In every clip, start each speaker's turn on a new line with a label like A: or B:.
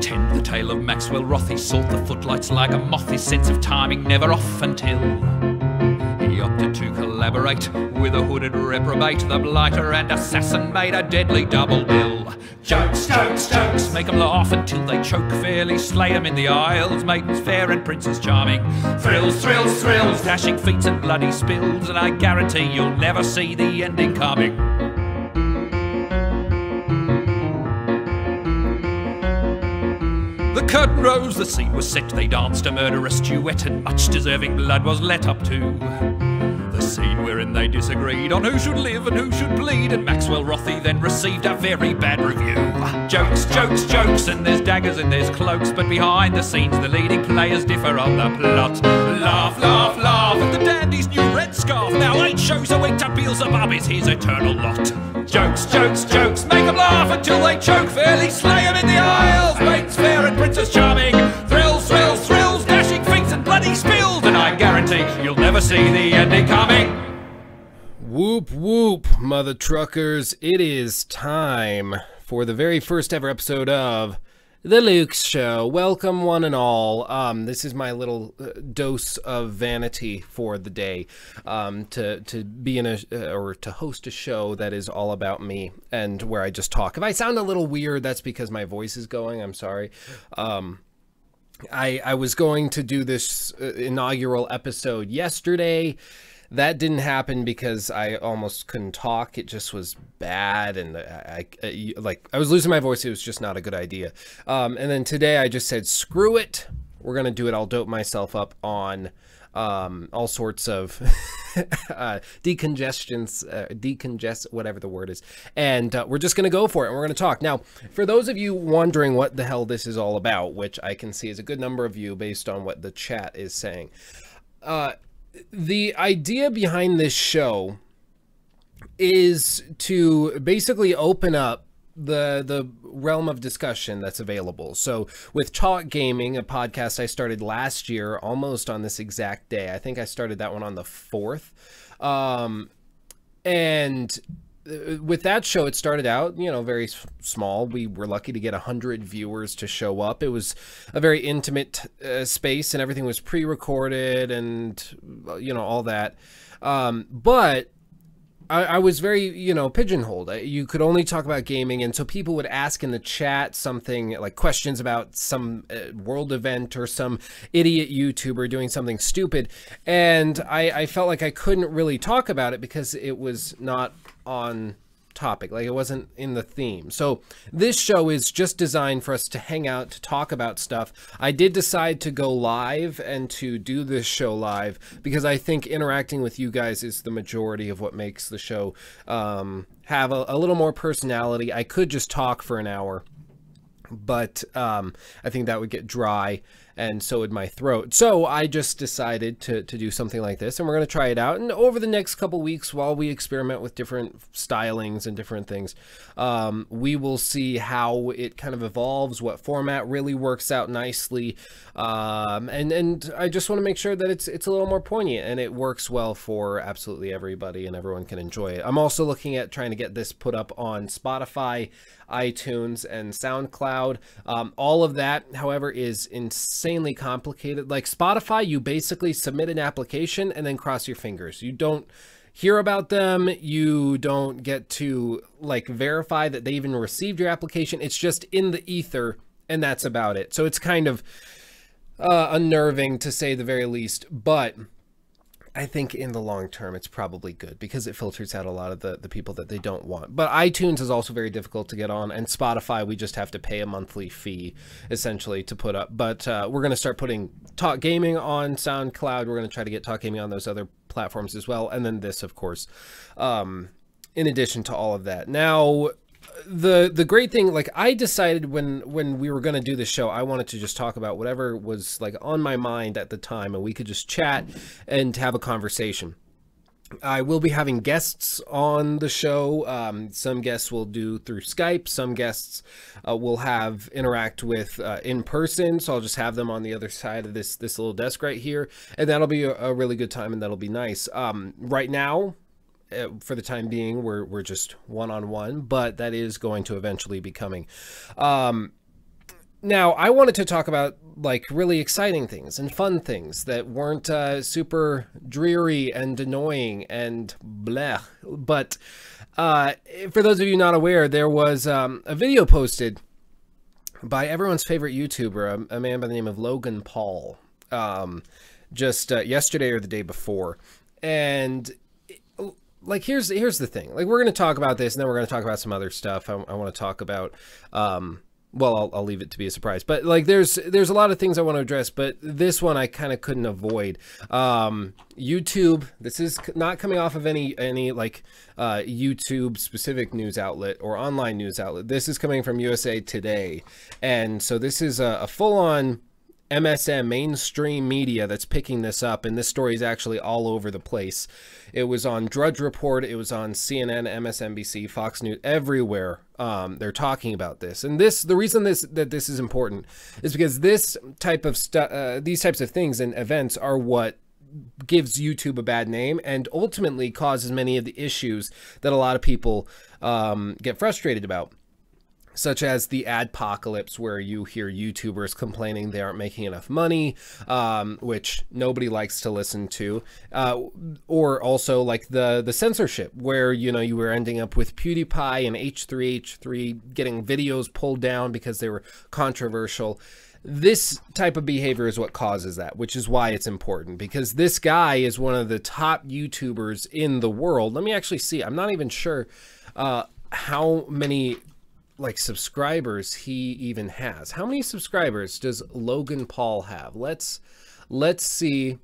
A: 10, the tale of Maxwell Roth. He sought the footlights like a moth, his sense of timing never off until he opted to collaborate with a hooded reprobate. The blighter and assassin made a deadly double bill. Jokes, jokes, jokes, make 'em laugh until they choke. Fairly slay 'em in the aisles, maidens fair and princes charming. Thrills, thrills, thrills, dashing feats and bloody spills, and I guarantee you'll never see the ending coming. The curtain rose, the scene was set, they danced a murderous duet, and much deserving blood was let up to the scene wherein they disagreed on who should live and who should bleed, and Maxwell Rothy then received a very bad review. Jokes, jokes, jokes, and there's daggers and there's cloaks, but behind the scenes the leading players differ on the plot. Laugh, laugh, laugh at the dandy's new red scarf. Now 8 shows a week to Beelzebub is his eternal lot. Jokes, jokes, jokes, make 'em laugh until they choke. Fairly slay 'em in the aisles, maidens fair and princes charming. Thrills, thrills, thrills, dashing feats and bloody spills, and I guarantee you'll never see the ending coming.
B: Whoop whoop, mother truckers. It is time for the very first ever episode of The Luke Show. Welcome one and all. This is my little dose of vanity for the day, to be in or to host a show that is all about me and where I just talk. If I sound a little weird, that's because my voice is going. I'm sorry. I was going to do this inaugural episode yesterday. That didn't happen because I almost couldn't talk. It just was bad, and I was losing my voice. It was just not a good idea. And then today I just said, screw it. We're gonna do it. I'll dope myself up on all sorts of decongest, whatever the word is, and we're just gonna go for it. And we're gonna talk now. For those of you wondering what the hell this is all about, which I can see is a good number of you based on what the chat is saying. The idea behind this show is to basically open up the realm of discussion that's available. So with Talk Gaming, a podcast I started last year, almost on this exact day. I think I started that one on the 4th. And with that show, it started out, you know, very small. We were lucky to get 100 viewers to show up. It was a very intimate space, and everything was pre-recorded and, you know, all that. But I was very, you know, pigeonholed. You could only talk about gaming, and so people would ask in the chat something like questions about some world event or some idiot YouTuber doing something stupid, and I felt like I couldn't really talk about it because it was not on topic, like it wasn't in the theme. So this show is just designed for us to hang out, to talk about stuff. I did decide to go live and to do this show live because I think interacting with you guys is the majority of what makes the show have a little more personality. I could just talk for an hour, but I think that would get dry, and so would my throat. So I just decided to do something like this, and we're going to try it out. And over the next couple weeks, while we experiment with different stylings and different things, we will see how it kind of evolves, what format really works out nicely. And I just want to make sure that it's a little more poignant and it works well for absolutely everybody and everyone can enjoy it. I'm also looking at trying to get this put up on Spotify, iTunes, and SoundCloud. All of that, however, is insanely complicated. Like Spotify, you basically submit an application and then cross your fingers. You don't hear about them. You don't get to like verify that they even received your application. It's just in the ether, and that's about it. So it's kind of unnerving, to say the very least, but I think in the long term, it's probably good because it filters out a lot of the people that they don't want. But iTunes is also very difficult to get on, and Spotify, we just have to pay a monthly fee, essentially, to put up. But we're going to start putting Talk Gaming on SoundCloud. We're going to try to get Talk Gaming on those other platforms as well. And then this, of course, in addition to all of that. Now, the great thing, like I decided when we were going to do this show, I wanted to just talk about whatever was like on my mind at the time, and we could just chat and have a conversation. I will be having guests on the show. Some guests will do through Skype. Some guests will have interact with in person. So I'll just have them on the other side of this little desk right here, and that'll be a really good time, and that'll be nice. Right now, for the time being, we're just one-on-one, but that is going to eventually be coming. Now, I wanted to talk about like really exciting things and fun things that weren't super dreary and annoying and bleh. But for those of you not aware, there was a video posted by everyone's favorite YouTuber, a man by the name of Logan Paul, just yesterday or the day before. And like, here's the thing. Like, we're going to talk about this, and then we're going to talk about some other stuff. I want to talk about, well, I'll leave it to be a surprise. But like, there's a lot of things I want to address, but this one I kind of couldn't avoid. YouTube. This is not coming off of any like YouTube specific news outlet or online news outlet. This is coming from USA Today, and so this is a full-on MSM, mainstream media, that's picking this up, and this story is actually all over the place. It was on Drudge Report, it was on CNN, MSNBC, Fox News, everywhere. They're talking about this, and the reason that this is important is because this type of stuff, these types of things and events are what gives YouTube a bad name and ultimately causes many of the issues that a lot of people get frustrated about, such as the adpocalypse, where you hear YouTubers complaining they aren't making enough money, which nobody likes to listen to, or also like the censorship, where, you know, you were ending up with PewDiePie and H3H3 getting videos pulled down because they were controversial. This type of behavior is what causes that, which is why it's important, because this guy is one of the top YouTubers in the world. Let me actually see. I'm not even sure how many like subscribers he even has. How many subscribers does Logan Paul have? Let's see.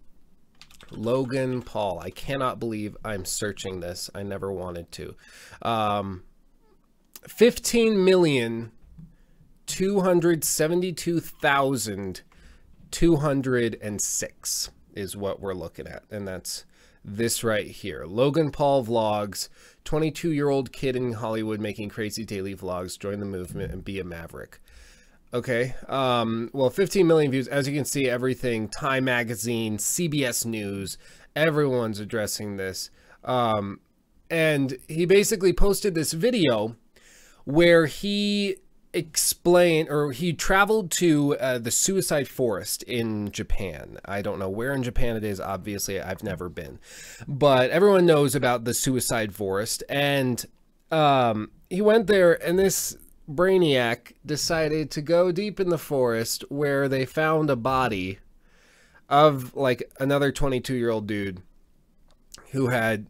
B: Logan Paul. I cannot believe I'm searching this. I never wanted to. 15,272,206 is what we're looking at, and that's this right here. Logan Paul vlogs, 22-year-old kid in Hollywood making crazy daily vlogs. Join the movement and be a maverick. Okay. Well, 15 million views. As you can see, everything, Time Magazine, CBS News, everyone's addressing this. And he basically posted this video where he explained, or he traveled to the suicide forest in Japan. I don't know where in Japan it is. Obviously, I've never been, but everyone knows about the suicide forest. And he went there, and this brainiac decided to go deep in the forest, where they found a body of like another 22-year-old dude who had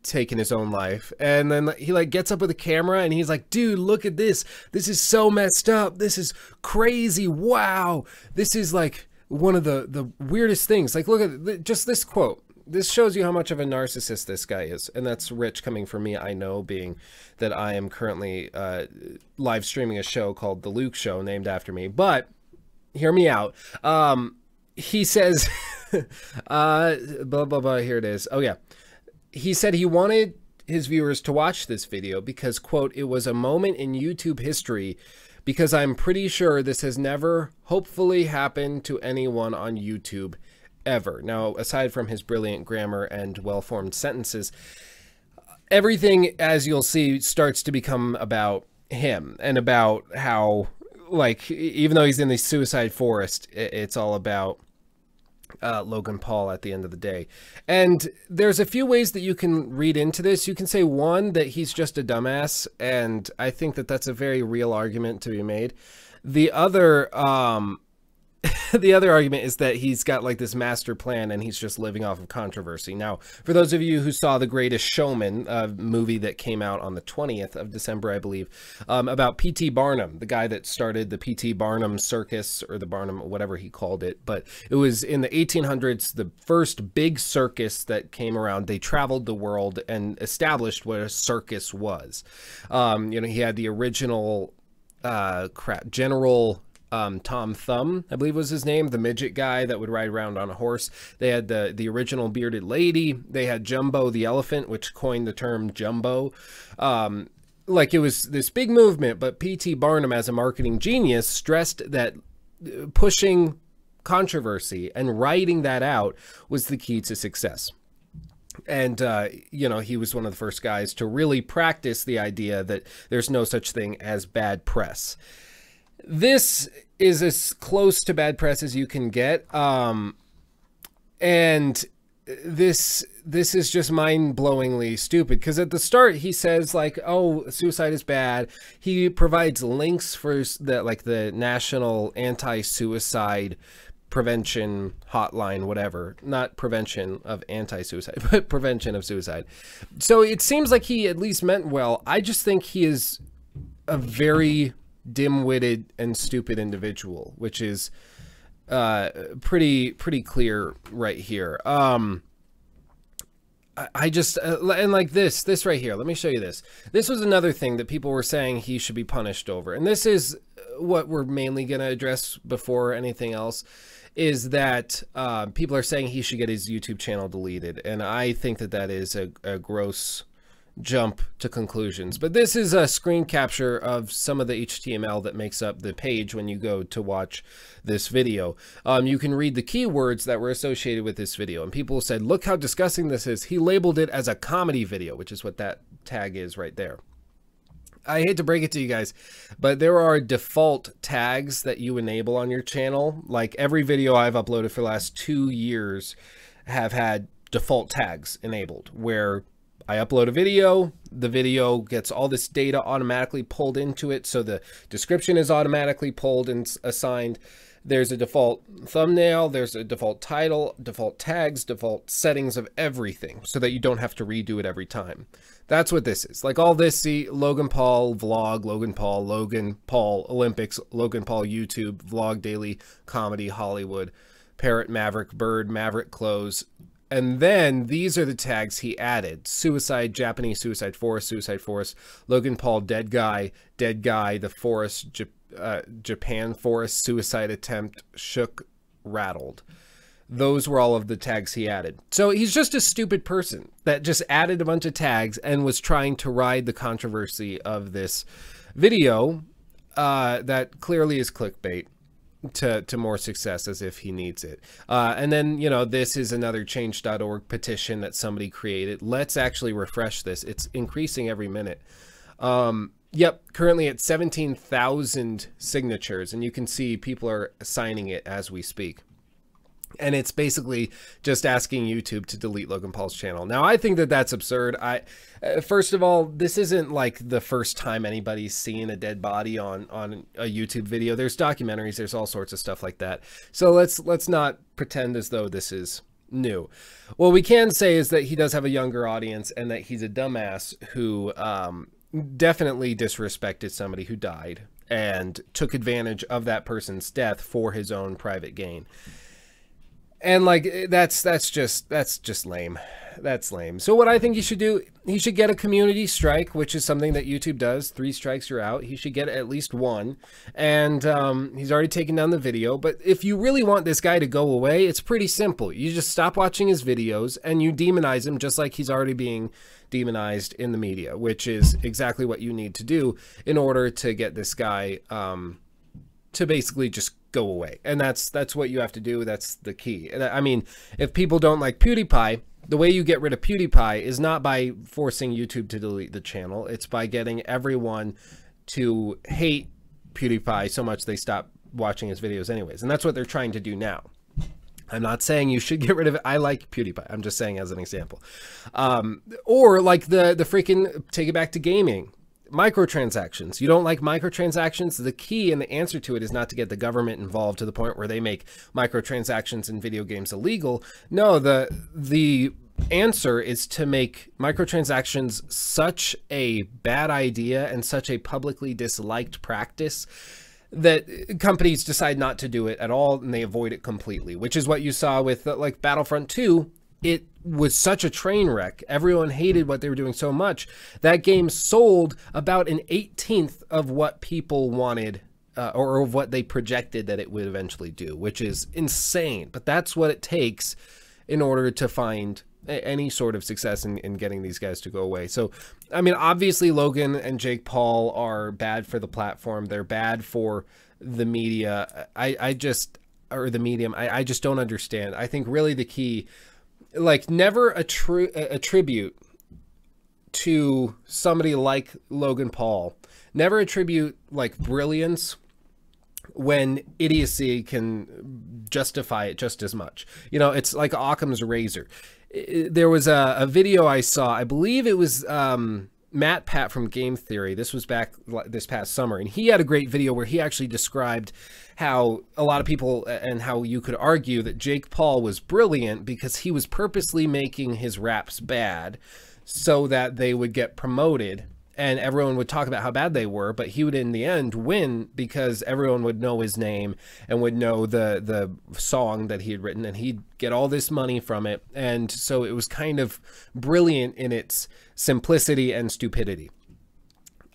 B: taken his own life. And then he like gets up with a camera and he's like, dude, look at this. This is so messed up. This is crazy. Wow. This is like one of the weirdest things. Like, look at just this quote. This shows you how much of a narcissist this guy is. And that's rich coming from me, I know, being that I am currently live streaming a show called The Luke Show, named after me. But hear me out. He says, blah, blah, blah, here it is. Oh, yeah. He said he wanted his viewers to watch this video because, quote, it was a moment in YouTube history because I'm pretty sure this has never hopefully happened to anyone on YouTube ever. Now, aside from his brilliant grammar and well-formed sentences, everything, as you'll see, starts to become about him and about how, like, even though he's in the suicide forest, it's all about Logan Paul at the end of the day. And there's a few ways that you can read into this. You can say, one, that he's just a dumbass, and I think that that's a very real argument to be made. The other the other argument is that he's got like this master plan and he's just living off of controversy. Now, for those of you who saw The Greatest Showman, a movie that came out on the 20th of December, I believe, about P.T. Barnum, the guy that started the P.T. Barnum circus, or the Barnum, whatever he called it. But it was in the 1800s, the first big circus that came around. They traveled the world and established what a circus was. You know, he had the original General Tom Thumb, I believe was his name, the midget guy that would ride around on a horse. They had the original bearded lady. They had Jumbo the elephant, which coined the term Jumbo. Like, it was this big movement, but P.T. Barnum, as a marketing genius, stressed that pushing controversy and writing that out was the key to success. And, you know, he was one of the first guys to really practice the idea that there's no such thing as bad press. This is as close to bad press as you can get. And this is just mind-blowingly stupid, because at the start he says like, oh, suicide is bad. He provides links for the National Anti-Suicide Prevention Hotline, whatever. Not prevention of anti-suicide, but prevention of suicide. So it seems like he at least meant well. I just think he is a very dim-witted and stupid individual, which is pretty clear right here. I just and like this right here, let me show you this. This was another thing that people were saying he should be punished over, and this is what we're mainly going to address before anything else, is that people are saying he should get his YouTube channel deleted, and I think that that is a gross jump to conclusions. But this is a screen capture of some of the HTML that makes up the page when you go to watch this video. You can read the keywords that were associated with this video, and people said, look how disgusting this is. He labeled it as a comedy video, which is what that tag is right there. I hate to break it to you guys, but there are default tags that you enable on your channel. Like every video I've uploaded for the last 2 years have had default tags enabled, where I upload a video, the video gets all this data automatically pulled into it, so the description is automatically pulled and assigned. There's a default thumbnail, there's a default title, default tags, default settings of everything, so that you don't have to redo it every time. That's what this is. Like all this, see, Logan Paul vlog, Logan Paul Olympics, Logan Paul YouTube, vlog daily, comedy, Hollywood, parrot, maverick, bird, maverick clothes. And then these are the tags he added: suicide, Japanese suicide forest, Logan Paul, dead guy, the forest, Japan forest, suicide attempt, shook, rattled. Those were all of the tags he added. So he's just a stupid person that just added a bunch of tags and was trying to ride the controversy of this video that clearly is clickbait to more success, as if he needs it. And then, you know, this is another change.org petition that somebody created. Let's actually refresh this. It's increasing every minute. Yep, currently at 17,000 signatures, and you can see people are signing it as we speak. And it's basically just asking YouTube to delete Logan Paul's channel. Now, I think that that's absurd. First of all, this isn't like the first time anybody's seen a dead body on a YouTube video. There's documentaries, there's all sorts of stuff like that. So let's not pretend as though this is new. What we can say is that he does have a younger audience, and that he's a dumbass who definitely disrespected somebody who died and took advantage of that person's death for his own private gain. And like, that's just lame. That's lame. So what I think he should do, he should get a community strike, which is something that YouTube does. 3 strikes, you're out. He should get at least 1. And he's already taken down the video. But if you really want this guy to go away, it's pretty simple. You just stop watching his videos and you demonize him, just like he's already being demonized in the media, which is exactly what you need to do in order to get this guy to basically just go away. And that's what you have to do. That's the key. I mean, if people don't like PewDiePie, the way you get rid of PewDiePie is not by forcing YouTube to delete the channel. It's by getting everyone to hate PewDiePie so much they stop watching his videos anyways. And that's what they're trying to do now. I'm not saying you should get rid of it. I like PewDiePie. I'm just saying as an example. Or like the freaking take it back to gaming. Microtransactions. You don't like microtransactions? The key and the answer to it is not to get the government involved to the point where they make microtransactions in video games illegal. No, the answer is to make microtransactions such a bad idea and such a publicly disliked practice that companies decide not to do it at all, and they avoid it completely, which is what you saw with like Battlefront 2. It was such a train wreck. Everyone hated what they were doing so much. That game sold about an 1/18 of what people wanted or of what they projected that it would eventually do, which is insane. But that's what it takes in order to find any sort of success in getting these guys to go away. So, I mean, obviously Logan and Jake Paul are bad for the platform. They're bad for the media. I just don't understand. I think really the key, like, never attribute to somebody like Logan Paul, never attribute like brilliance when idiocy can justify it just as much. You know, it's like Occam's razor. There was a video I saw, I believe it was Matt Pat from Game Theory. This was back this past summer, and he had a great video where he actually described how a lot of people, and how you could argue that Jake Paul was brilliant because he was purposely making his raps bad so that they would get promoted and everyone would talk about how bad they were, but he would in the end win because everyone would know his name and would know the song that he had written, and he'd get all this money from it. And so it was kind of brilliant in its simplicity and stupidity.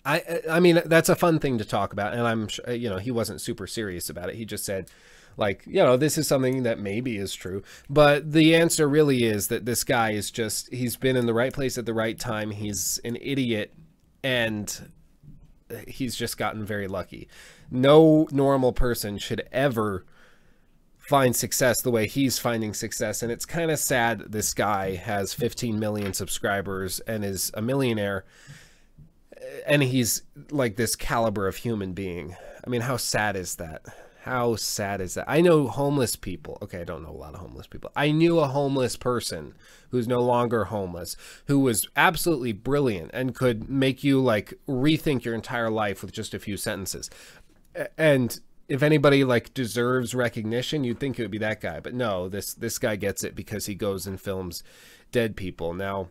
B: I mean, that's a fun thing to talk about, and I'm sure, you know, he wasn't super serious about it. He just said, like, you know, this is something that maybe is true. But the answer really is that this guy is just, he's been in the right place at the right time. He's an idiot, and he's just gotten very lucky. No normal person should ever find success the way he's finding success. And it's kind of sad that this guy has 15 million subscribers and is a millionaire, and he's like this caliber of human being. I mean, how sad is that? How sad is that? I know homeless people. Okay, I don't know a lot of homeless people. I knew a homeless person who's no longer homeless, who was absolutely brilliant and could make you like rethink your entire life with just a few sentences. And if anybody like deserves recognition, you'd think it would be that guy. But no, this guy gets it because he goes and films dead people. Now,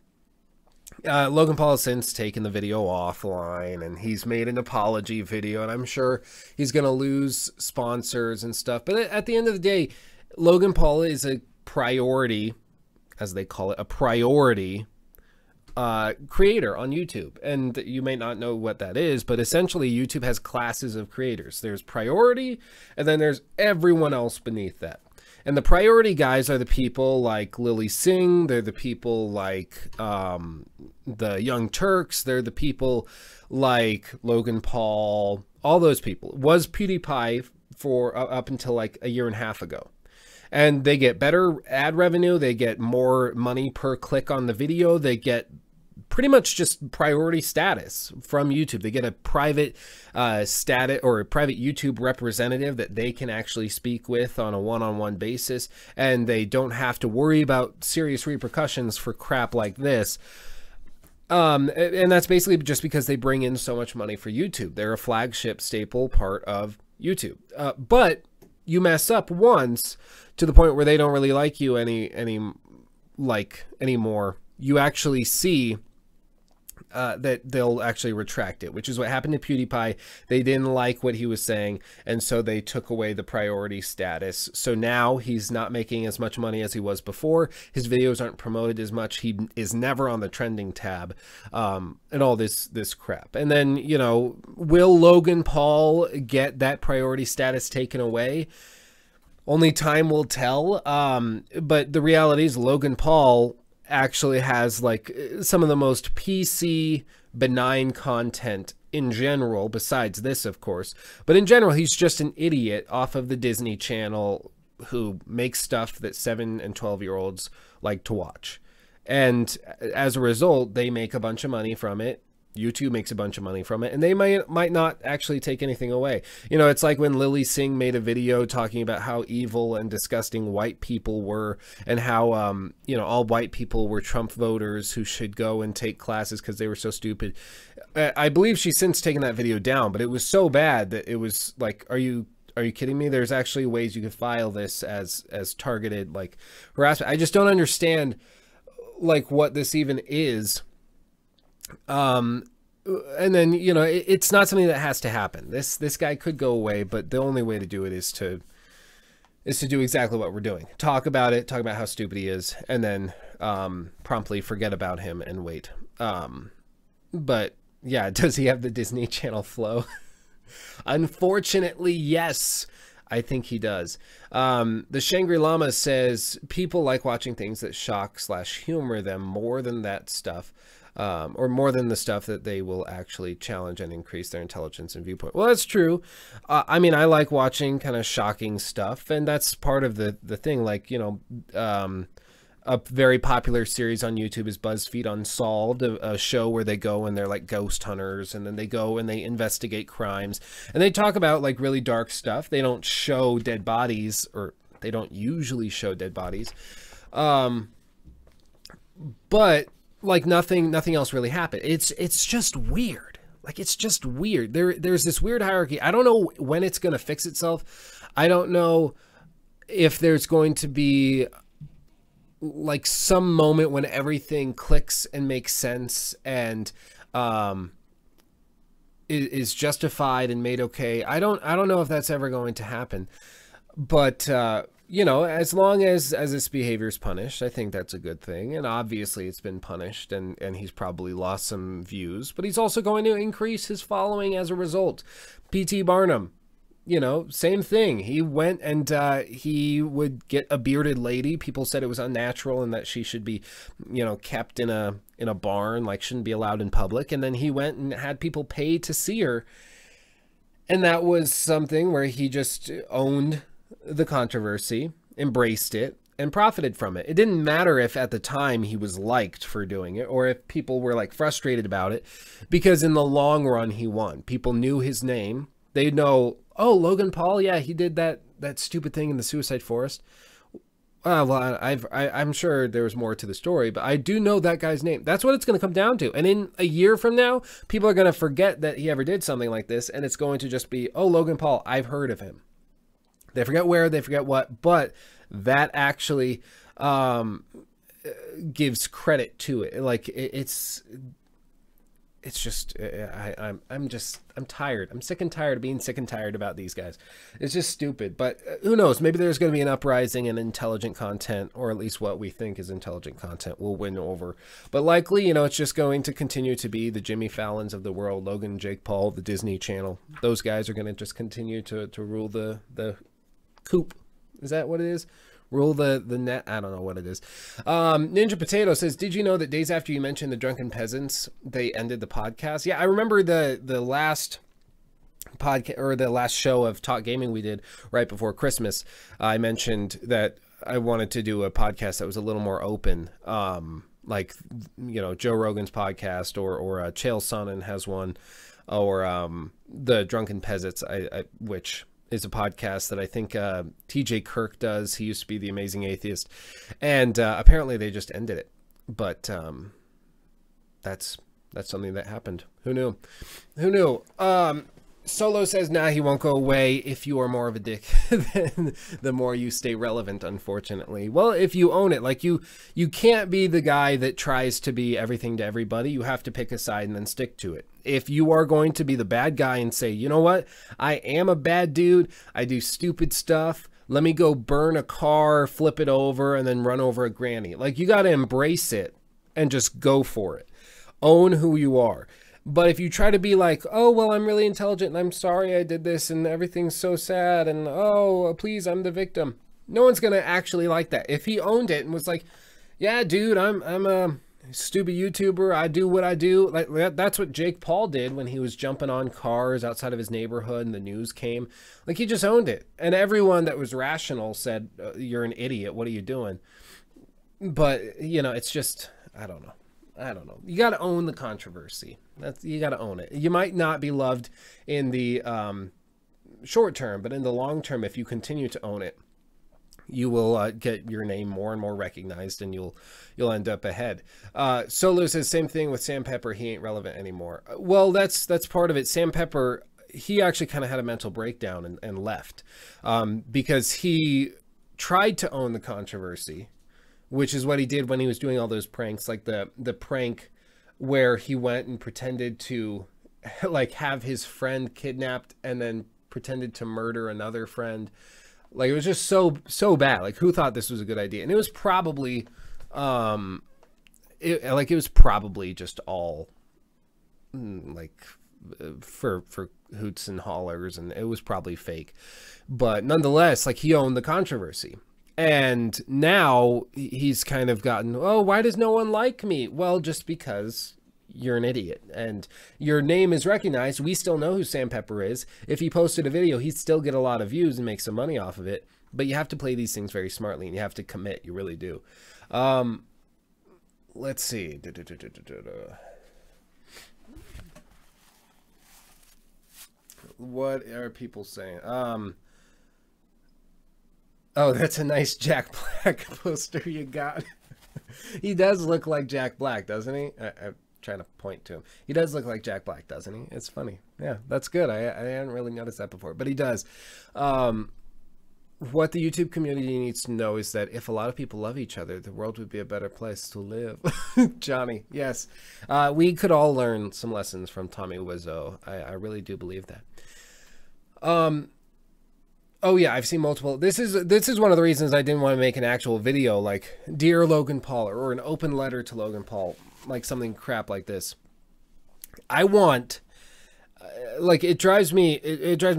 B: Logan Paul has since taken the video offline, and he's made an apology video, and I'm sure he's going to lose sponsors and stuff. But at the end of the day, Logan Paul is a priority, as they call it, a priority creator on YouTube. And you may not know what that is, but essentially YouTube has classes of creators. There's priority, and then there's everyone else beneath that. And the priority guys are the people like Lily Singh. They're the people like the Young Turks. They're the people like Logan Paul. All those people. It was PewDiePie for up until like a year and a half ago. And they get better ad revenue. They get more money per click on the video. They get pretty much just priority status from YouTube. They get a private status or a private YouTube representative that they can actually speak with on a one-on-one basis, and they don't have to worry about serious repercussions for crap like this. And that's basically just because they bring in so much money for YouTube. They're a flagship staple part of YouTube. But you mess up once to the point where they don't really like you anymore. You actually see that they'll actually retract it, which is what happened to PewDiePie. They didn't like what he was saying, and so they took away the priority status. So now he's not making as much money as he was before. His videos aren't promoted as much. He is never on the trending tab, and all this crap. And then, you know, will Logan Paul get that priority status taken away? Only time will tell. But the reality is Logan Paul actually has like some of the most PC benign content in general, besides this, of course. But in general, he's just an idiot off of the Disney Channel who makes stuff that 7 and 12-year-olds like to watch. And as a result, they make a bunch of money from it. YouTube makes a bunch of money from it, and they might not actually take anything away. You know, it's like when Lily Singh made a video talking about how evil and disgusting white people were, and how, you know, all white people were Trump voters who should go and take classes because they were so stupid. I believe she's since taken that video down, but it was so bad that it was like, are you kidding me? There's actually ways you could file this as targeted, like, harassment. I just don't understand, like, what this even is. And then, you know, it's not something that has to happen. This guy could go away, but the only way to do it is to do exactly what we're doing. Talk about it, talk about how stupid he is, and then promptly forget about him and wait. But yeah, does he have the Disney Channel flow? Unfortunately, yes. I think he does. The Shangri-Lama says people like watching things that shock/humor them more than that stuff. Or more than the stuff that they will actually challenge and increase their intelligence and viewpoint. Well, that's true. I mean, I like watching kind of shocking stuff, and that's part of the thing. Like, you know, A very popular series on YouTube is BuzzFeed Unsolved, a show where they go and they're like ghost hunters, and then they go and they investigate crimes, and they talk about like really dark stuff. They don't show dead bodies, or they don't usually show dead bodies, but like nothing else really happened. It's just weird. Like, it's just weird. There's this weird hierarchy. I don't know when it's going to fix itself. I don't know if there's going to be like some moment when everything clicks and makes sense and is justified and made okay. I don't know if that's ever going to happen. But you know, as long as this behavior is punished, I think that's a good thing. And obviously it's been punished, and he's probably lost some views, but he's also going to increase his following as a result. P.T. Barnum, you know, same thing. He went and he would get a bearded lady. People said it was unnatural and that she should be, you know, kept in a barn, like shouldn't be allowed in public. And then he went and had people pay to see her. And that was something where he just owned the controversy, embraced it, and profited from it. It didn't matter if at the time he was liked for doing it, or if people were like frustrated about it, because in the long run he won. People knew his name. They know, oh, Logan Paul, yeah, he did that stupid thing in the suicide forest. Well, I'm sure there was more to the story, but I do know that guy's name. That's what it's going to come down to. And in a year from now, people are going to forget that he ever did something like this, and it's going to just be, oh, Logan Paul, I've heard of him. They forget where, they forget what, but that actually gives credit to it. Like, it's just, I'm tired. I'm sick and tired of being sick and tired about these guys. It's just stupid. But who knows? Maybe there's going to be an uprising, and intelligent content, or at least what we think is intelligent content, will win over. But likely, you know, it's just going to continue to be the Jimmy Fallons of the world, Logan, Jake Paul, the Disney Channel. Those guys are going to just continue to rule the coop. Is that what it is? Rule the net? I don't know what it is. Ninja Potato says, did you know that days after you mentioned the Drunken Peasants, they ended the podcast? Yeah, I remember the last podcast, or the last show of Talk Gaming we did right before Christmas. I mentioned that I wanted to do a podcast that was a little more open, like, you know, Joe Rogan's podcast, or Chael Sonnen has one, or the Drunken Peasants, which is a podcast that I think TJ Kirk does. He used to be the Amazing Atheist, and apparently they just ended it. But that's something that happened. Who knew? Who knew? Solo says, nah, he won't go away. If you are more of a dick, then the more you stay relevant, unfortunately. Well, if you own it, like you can't be the guy that tries to be everything to everybody. You have to pick a side and then stick to it. If you are going to be the bad guy and say, you know what, I am a bad dude, I do stupid stuff, let me go burn a car, flip it over, and then run over a granny. Like, you got to embrace it and just go for it. Own who you are. But if you try to be like, oh, well, I'm really intelligent and I'm sorry I did this and everything's so sad and, oh, please, I'm the victim. No one's going to actually like that. If he owned it and was like, yeah, dude, I'm a stupid YouTuber, I do what I do. Like, that's what Jake Paul did when he was jumping on cars outside of his neighborhood and the news came. Like, he just owned it. And everyone that was rational said, you're an idiot, what are you doing? But, you know, it's just, I don't know. You got to own the controversy. You got to own it. You might not be loved in the short term, but in the long term, if you continue to own it, you will get your name more and more recognized, and you'll end up ahead. Solo says, same thing with Sam Pepper. He ain't relevant anymore. Well, that's part of it. Sam Pepper, he actually kind of had a mental breakdown and left because he tried to own the controversy, which is what he did when he was doing all those pranks, like the prank where he went and pretended to like have his friend kidnapped and then pretended to murder another friend. Like, it was just so bad. Like, who thought this was a good idea? And it was probably it was probably just all like for hoots and hollers, and it was probably fake. But nonetheless, like, he owned the controversy. And now he's kind of gotten, oh, why does no one like me? Well, just because you're an idiot and your name is recognized. We still know who Sam Pepper is. If he posted a video, he'd still get a lot of views and make some money off of it. But you have to play these things very smartly, and you have to commit. You really do. Let's see. What are people saying? Oh, that's a nice Jack Black poster you got. He does look like Jack Black, doesn't he? I'm trying to point to him. He does look like Jack Black, doesn't he? It's funny. Yeah, that's good. I hadn't really noticed that before, but he does. What the YouTube community needs to know is that if a lot of people love each other, the world would be a better place to live. Johnny, yes. We could all learn some lessons from Tommy Wiseau. I really do believe that. Oh yeah, I've seen multiple. This is one of the reasons I didn't want to make an actual video like Dear Logan Paul or an open letter to Logan Paul, like something crap like this. I want, like, it drives me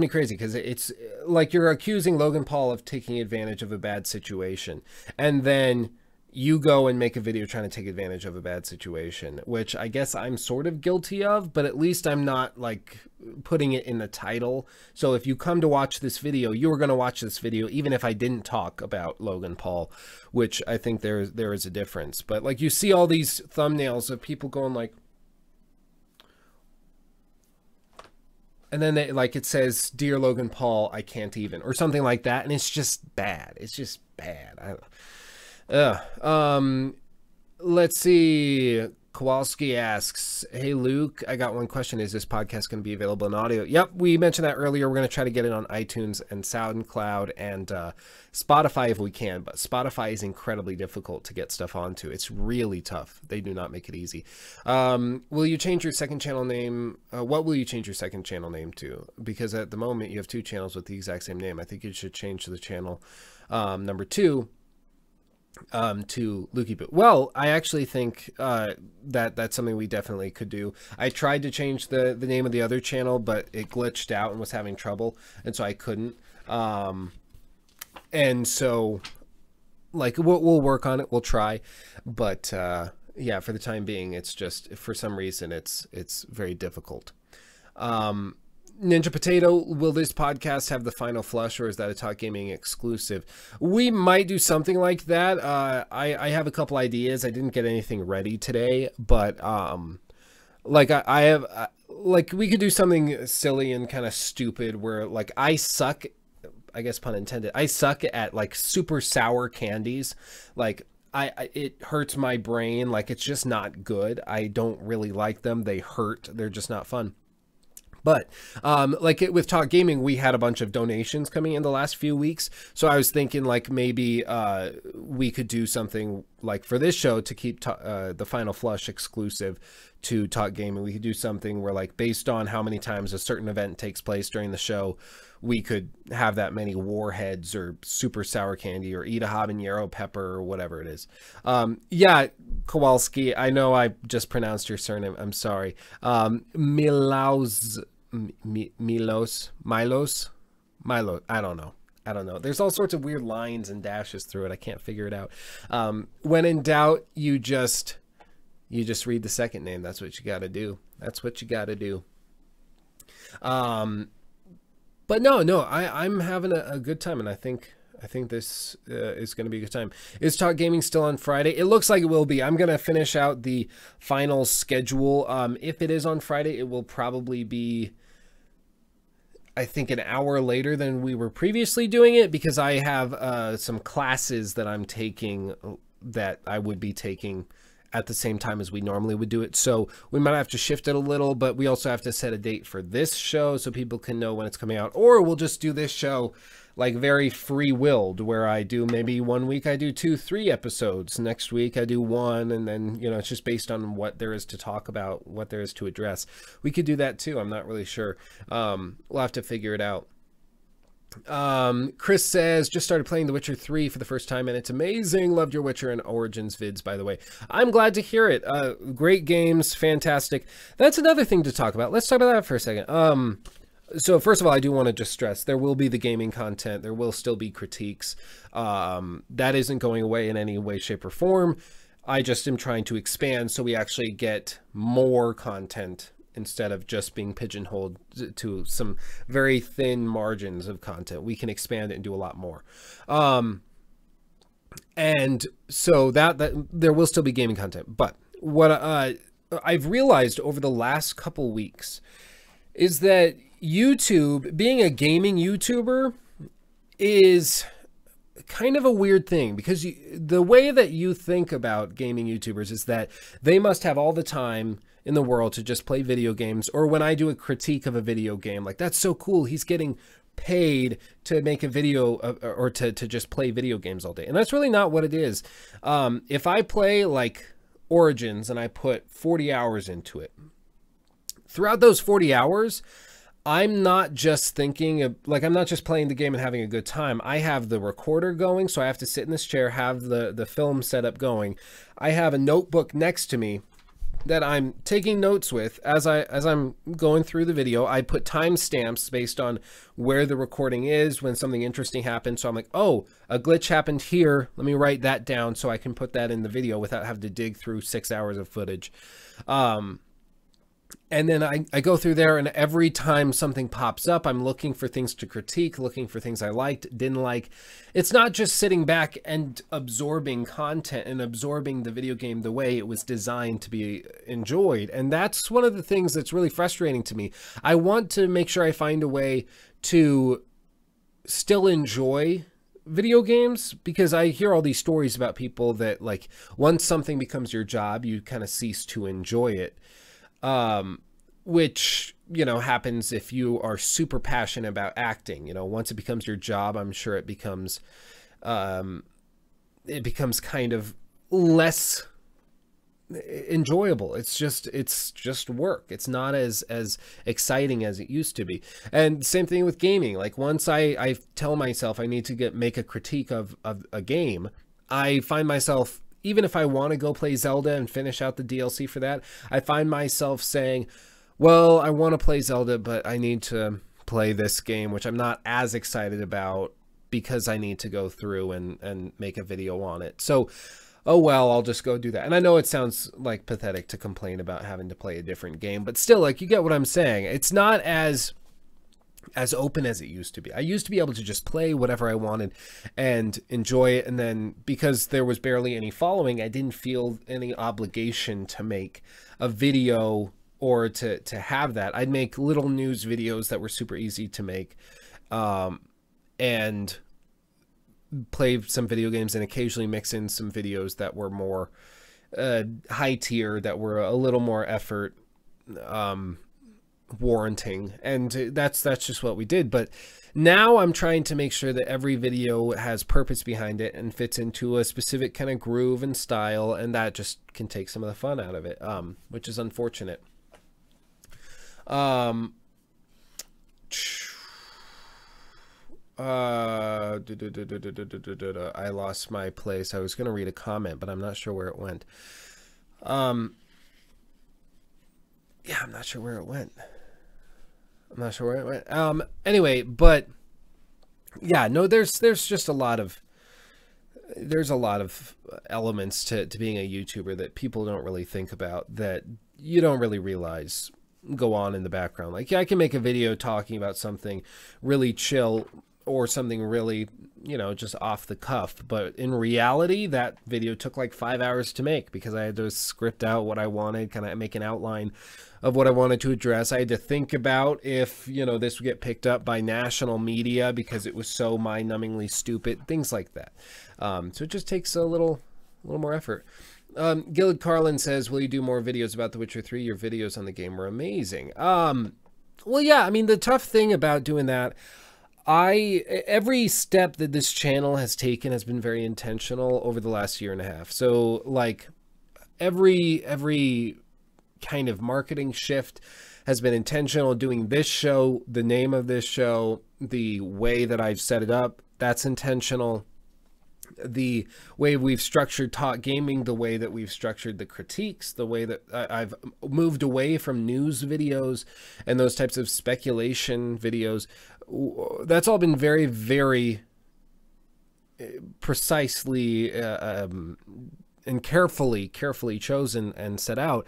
B: crazy because it's like you're accusing Logan Paul of taking advantage of a bad situation, and then you go and make a video trying to take advantage of a bad situation, which I guess I'm sort of guilty of, but at least I'm not like putting it in the title. So if you come to watch this video, you're going to watch this video even if I didn't talk about Logan Paul, which I think there is a difference. But like you see all these thumbnails of people going like, and then they, like, it says, Dear Logan Paul, I can't even, or something like that. And it's just bad. It's just bad. Let's see. Kowalski asks, hey, Luke, I got one question. Is this podcast going to be available in audio? Yep, we mentioned that earlier. We're going to try to get it on iTunes and SoundCloud and Spotify if we can, but Spotify is incredibly difficult to get stuff onto. It's really tough. They do not make it easy. Will you change your second channel name? What will you change your second channel name to? Because at the moment you have two channels with the exact same name. I think you should change the channel number 2 to Lukey Boo. Well, I actually think that's something we definitely could do. I tried to change the name of the other channel, but it glitched out and was having trouble, and so I couldn't. And so, like, we'll work on it. We'll try, but yeah, for the time being, it's just, for some reason, it's very difficult. Ninja Potato, will this podcast have the final flush, or is that a Talk Gaming exclusive? We might do something like that. I have a couple ideas. I didn't get anything ready today, but like I have, like, we could do something silly and kind of stupid where, like, I suck, I guess pun intended, I suck at like super sour candies. Like, it hurts my brain. Like, it's just not good. I don't really like them. They hurt. They're just not fun. But like with Talk Gaming, we had a bunch of donations coming in the last few weeks. So I was thinking, like, maybe we could do something like for this show to keep the Final Flush exclusive to Talk Gaming. We could do something where, like, based on how many times a certain event takes place during the show, we could have that many warheads or super sour candy or eat a habanero pepper or whatever it is. Yeah, Kowalski, I know I just pronounced your surname. I'm sorry. Milos. I don't know. There's all sorts of weird lines and dashes through it. I can't figure it out. When in doubt, you just read the second name. That's what you got to do. That's what you got to do. But no, I'm having a good time, and I think this is going to be a good time. Is Talk Gaming still on Friday? It looks like it will be. I'm going to finish out the final schedule. If it is on Friday, it will probably be, I think, an hour later than we were previously doing it, because I have some classes that I'm taking that I would be taking at the same time as we normally would do it. So we might have to shift it a little, but we also have to set a date for this show so people can know when it's coming out. Or we'll just do this show like very free-willed, where I do, maybe one week I do 2-3 episodes, next week I do 1, and then, you know, it's just based on what there is to talk about, what there is to address. We could do that too. I'm not really sure. We'll have to figure it out. Chris says, just started playing The Witcher 3 for the first time, and it's amazing. Loved your Witcher and Origins vids, by the way. I'm glad to hear it. Great games, fantastic. That's another thing to talk about. Let's talk about that for a second. So first of all, I do want to just stress, there will be the gaming content. There will still be critiques. That isn't going away in any way, shape, or form. I just am trying to expand so we actually get more content instead of just being pigeonholed to some very thin margins of content. We can expand it and do a lot more. And so that there will still be gaming content. But what I've realized over the last couple weeks is that YouTube, being a gaming YouTuber, is kind of a weird thing, because the way that you think about gaming YouTubers is that they must have all the time in the world to just play video games. Or when I do a critique of a video game, like, that's so cool, he's getting paid to make a video or to just play video games all day. And that's really not what it is. If I play like Origins and I put 40 hours into it, throughout those 40 hours, I'm not just thinking of, like, I'm not just playing the game and having a good time. I have the recorder going, so I have to sit in this chair, have the film setup going. I have a notebook next to me that I'm taking notes with as I'm going through the video. I put timestamps based on where the recording is when something interesting happens. So I'm like, oh, a glitch happened here. Let me write that down so I can put that in the video without having to dig through 6 hours of footage. And then I go through there, and every time something pops up, I'm looking for things to critique, looking for things I liked, didn't like. It's not just sitting back and absorbing content and absorbing the video game the way it was designed to be enjoyed. And that's one of the things that's really frustrating to me. I want to make sure I find a way to still enjoy video games, because I hear all these stories about people that, like, once something becomes your job, you kind of cease to enjoy it. Which, you know, happens if you are super passionate about acting. You know, once it becomes your job, I'm sure it becomes kind of less enjoyable. It's just work. It's not as exciting as it used to be. And same thing with gaming. Like, once I tell myself I need to make a critique of a game, I find myself, even if I want to go play Zelda and finish out the DLC for that, I find myself saying, well, I want to play Zelda, but I need to play this game, which I'm not as excited about, because I need to go through and make a video on it. So, oh well, I'll just go do that. And I know it sounds like pathetic to complain about having to play a different game, but still, like, you get what I'm saying. It's not as open as it used to be. I used to be able to just play whatever I wanted and enjoy it, and then because there was barely any following, I didn't feel any obligation to make a video or to have that. I'd make little news videos that were super easy to make, and play some video games, and occasionally mix in some videos that were more high tier, that were a little more effort warranting, and that's just what we did. But now I'm trying to make sure that every video has purpose behind it and fits into a specific kind of groove and style, and that just can take some of the fun out of it, which is unfortunate. I lost my place. I was going to read a comment, but I'm not sure where it went. Yeah, I'm not sure where it went. Anyway, but yeah, no, there's just a lot of elements to being a YouTuber that people don't really think about, that you don't really realize go on in the background. Like, yeah, I can make a video talking about something really chill or something really, you know, just off the cuff, but in reality, that video took like 5 hours to make, because I had to script out what I wanted, kind of make an outline of what I wanted to address. I had to think about if, you know, this would get picked up by national media because it was so mind-numbingly stupid, things like that. So it just takes a little more effort. Gilad Carlin says, will you do more videos about The Witcher 3? Your videos on the game were amazing. Well, yeah, I mean, the tough thing about doing that, every step that this channel has taken has been very intentional over the last year and a half. So, like, every kind of marketing shift has been intentional. Doing this show, the name of this show, the way that I've set it up, that's intentional. The way we've structured Talk Gaming, the way that we've structured the critiques, the way that I've moved away from news videos and those types of speculation videos, that's all been very, very precisely and carefully chosen and set out.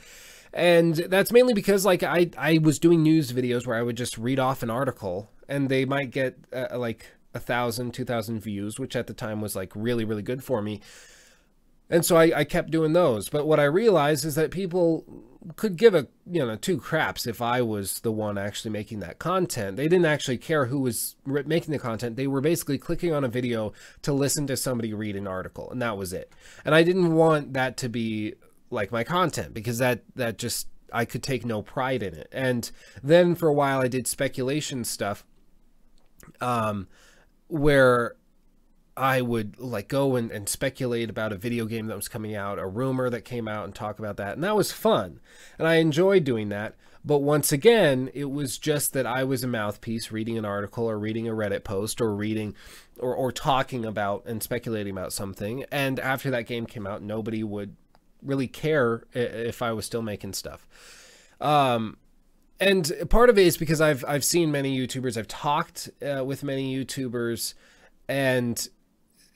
B: And that's mainly because like I was doing news videos where I would just read off an article and they might get like 1,000, 2,000 views, which at the time was like really, really good for me. And so I kept doing those. But what I realized is that people could give a, you know, two craps if I was the one actually making that content. They didn't actually care who was making the content. They were basically clicking on a video to listen to somebody read an article, and that was it. And I didn't want that to be like my content, because that just, I could take no pride in it. And then for a while I did speculation stuff, where I would like go and speculate about a video game that was coming out, a rumor that came out, and talk about that. And that was fun. And I enjoyed doing that. But once again, it was just that I was a mouthpiece reading an article or reading a Reddit post or reading or talking about and speculating about something. And after that game came out, nobody would really care if I was still making stuff. And part of it is because I've seen many YouTubers, I've talked with many YouTubers, and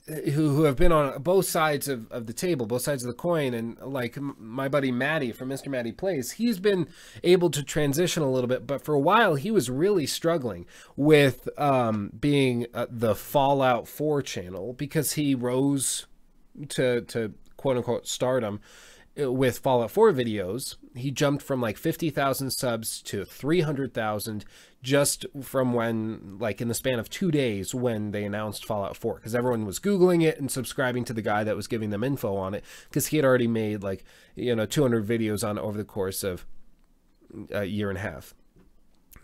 B: who have been on both sides of the table, both sides of the coin. And like my buddy Matty from Mr. Matty Plays, he's been able to transition a little bit, but for a while he was really struggling with being the Fallout 4 channel, because he rose to quote unquote stardom with Fallout 4 videos. He jumped from like 50,000 subs to 300,000 just from when, like in the span of 2 days when they announced Fallout 4, because everyone was Googling it and subscribing to the guy that was giving them info on it, because he had already made like, you know, 200 videos on it over the course of a year and a half.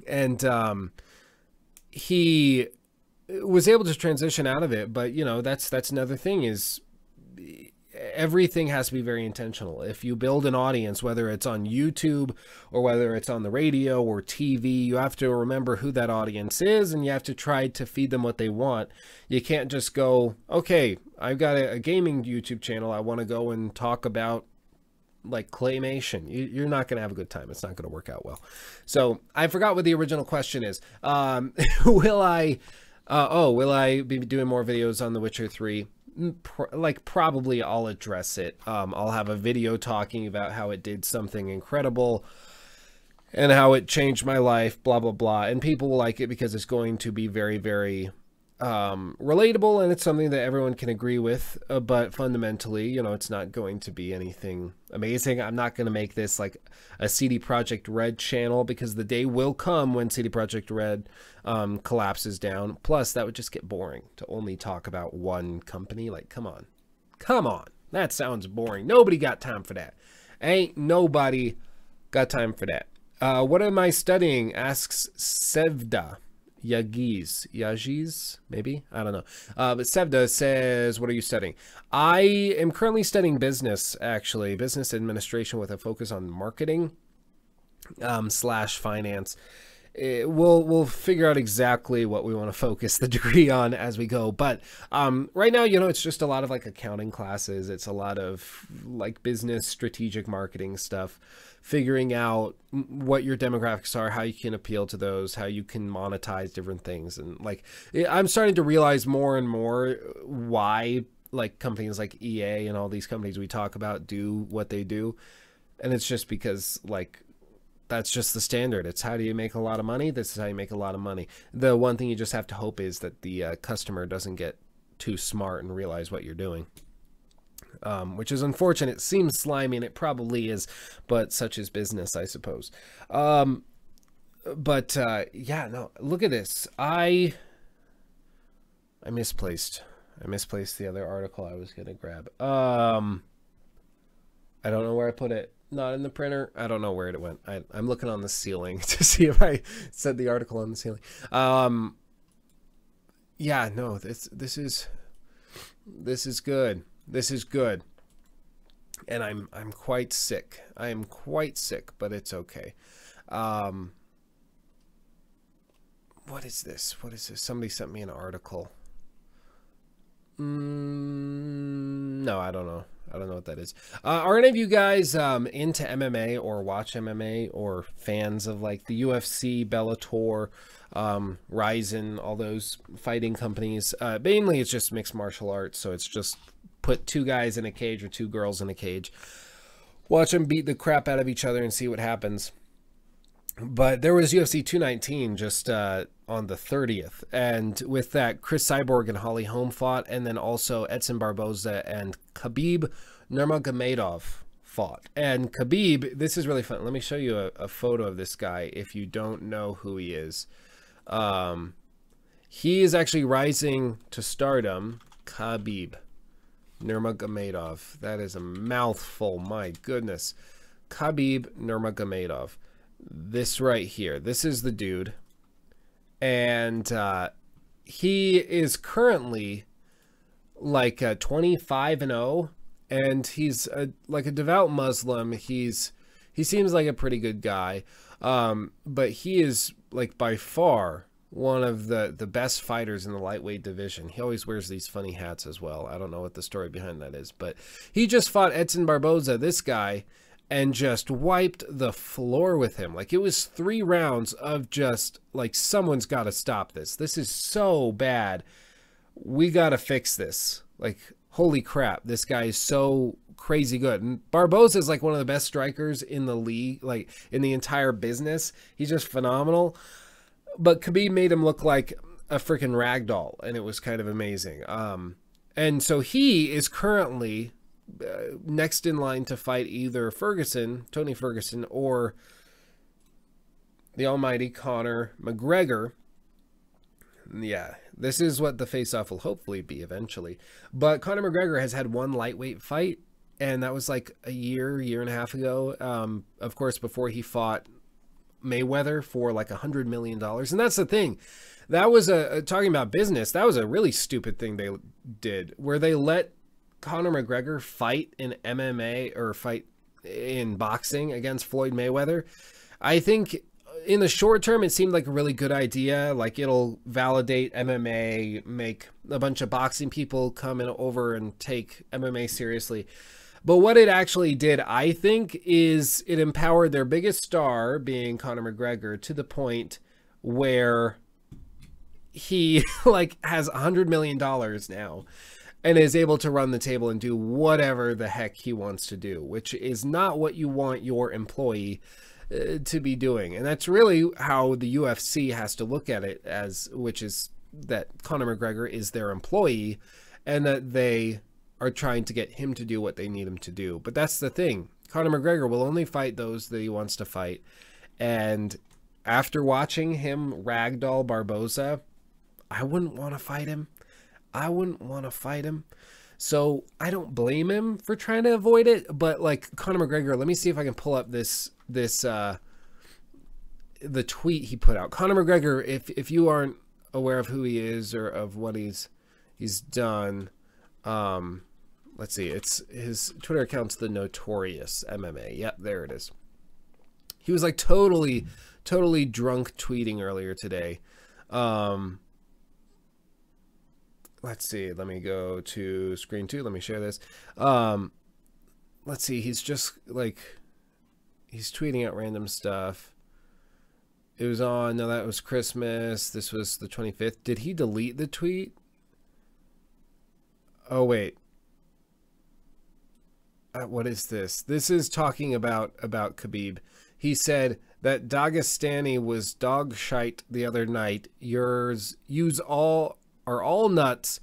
B: And he was able to transition out of it. But, you know, that's another thing, is everything has to be very intentional. If you build an audience, whether it's on YouTube or whether it's on the radio or TV, you have to remember who that audience is, and you have to try to feed them what they want. You can't just go, okay, I've got a gaming YouTube channel, I want to go and talk about like claymation. You're not going to have a good time. It's not going to work out well. So I forgot what the original question is. Will I be doing more videos on The Witcher 3? Like probably I'll address it. I'll have a video talking about how it did something incredible and how it changed my life, blah blah blah, and people will like it because it's going to be very, very relatable, and it's something that everyone can agree with. But fundamentally, you know, it's not going to be anything amazing. I'm not going to make this like a CD Projekt Red channel, because the day will come when CD Projekt Red collapses down. Plus, that would just get boring to only talk about one company. Like, come on, that sounds boring. Nobody got time for that. Ain't nobody got time for that. What am I studying? Asks Sevda. Yagiz, maybe? I don't know. But Sevda says, what are you studying? I am currently studying business, actually. Business administration with a focus on marketing / finance. We'll figure out exactly what we want to focus the degree on as we go. But right now, you know, it's just a lot of like accounting classes. It's a lot of like business strategic marketing stuff, figuring out what your demographics are, how you can appeal to those, how you can monetize different things. And like, I'm starting to realize more and more why like companies like EA and all these companies we talk about do what they do. And it's just because like, that's just the standard. It's how do you make a lot of money? This is how you make a lot of money. The one thing you just have to hope is that the customer doesn't get too smart and realize what you're doing. Which is unfortunate. It seems slimy, and it probably is, but such is business, I suppose. Yeah, no, look at this. I misplaced the other article I was gonna grab. I don't know where I put it. Not in the printer. I don't know where it went. I'm looking on the ceiling to see if I said the article on the ceiling. Yeah, no, this is good. This is good. And I'm quite sick. I am quite sick, but it's okay. What is this? What is this? Somebody sent me an article. No, I don't know. I don't know what that is. Are any of you guys into MMA or watch MMA or fans of like the UFC, Bellator, Ryzen, all those fighting companies? Mainly it's just mixed martial arts, so it's just put two guys in a cage or two girls in a cage. Watch them beat the crap out of each other and see what happens. But there was UFC 219 just on the 30th. And with that, Chris Cyborg and Holly Holm fought. And then also Edson Barboza and Khabib Nurmagomedov fought. And Khabib, this is really fun. Let me show you a photo of this guy if you don't know who he is. He is actually rising to stardom. Khabib Nurmagomedov. That is a mouthful. My goodness. Khabib Nurmagomedov. This right here. This is the dude. And he is currently like 25-0. And he's like a devout Muslim. He seems like a pretty good guy. But he is like by far one of the best fighters in the lightweight division. He always wears these funny hats as well. I don't know what the story behind that is, but he just fought Edson Barboza, this guy, and just wiped the floor with him. Like, it was 3 rounds of just like, someone's got to stop this. This is so bad. We got to fix this. Like, holy crap, this guy is so crazy good. And Barboza is like one of the best strikers in the league, like in the entire business. He's just phenomenal. But Khabib made him look like a freaking ragdoll, and it was kind of amazing. And so he is currently next in line to fight either Tony Ferguson, or the almighty Conor McGregor. Yeah, this is what the face-off will hopefully be eventually. But Conor McGregor has had one lightweight fight, and that was like a year and a half ago. Of course, before he fought Mayweather for like $100 million. And that's the thing. That was talking about business. That was a really stupid thing they did, where they let Conor McGregor fight in MMA or fight in boxing against Floyd Mayweather. I think in the short term, it seemed like a really good idea. Like, it'll validate MMA, make a bunch of boxing people come over and take MMA seriously. But what it actually did, I think, is it empowered their biggest star, being Conor McGregor, to the point where he like has $100 million now and is able to run the table and do whatever the heck he wants to do, which is not what you want your employee to be doing. And that's really how the UFC has to look at it, which is that Conor McGregor is their employee and that they are trying to get him to do what they need him to do. But that's the thing. Conor McGregor will only fight those that he wants to fight. And after watching him ragdoll Barboza, I wouldn't want to fight him. So I don't blame him for trying to avoid it. But like Conor McGregor, let me see if I can pull up the tweet he put out. Conor McGregor, if you aren't aware of who he is or of what he's done, let's see, it's his Twitter account's The Notorious MMA. Yep, there it is. He was like totally drunk tweeting earlier today. Let's see, let me go to screen 2. Let me share this. Let's see, he's just like, he's tweeting out random stuff. It was on, no, that was Christmas. This was the 25th. Did he delete the tweet? Oh, wait. What is this? This is talking about Khabib. He said that Dagestani was dog shite the other night. Yous are all nuts.